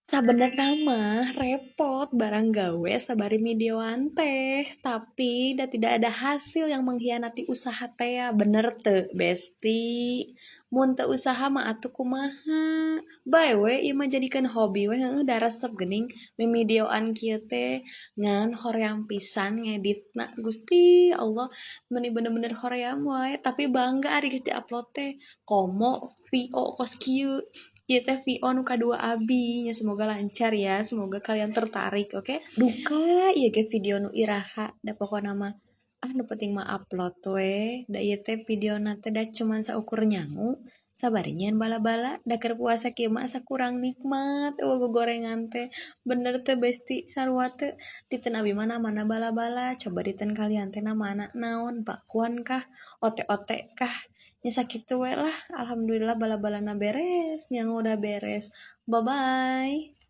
Sabenerna mah repot barang gawe sabari videoan teh, tapi da tidak ada hasil yang mengkhianati usaha teh ya. Bener teu, Besti? Mun teu usaha mah atuh kumaha? Bae we ieu mah jadikeun hobi we heuh da resep geuning mimidioan kieu teh ngan hoream pisan ngeditna. Gusti Allah, meni bener-bener hoream wae, tapi bangga ari geus di-upload teh. Komo VO kos kieu. Ieu teh VO nu kadua abi nya semoga lancar ya, semoga kalian tertarik, oke? Duka ieu ge video nu iraha, da pokona mah nu penting mah upload we. Da ieu teh videona teh da cuman saukur nyangu, sabari nyeun bala-bala, da keur puasa kieu mah asa kurang nikmat eueuh gogorengan teh. Bener teh Besti, sarua teu diteun abi mah namana bala-bala, coba diteun kalian teh namana naon? Bakwan kah? Ote-ote kah? Ya sakitu we lah, alhamdulillah bala-balana beres, nyangu udah beres. Bye bye.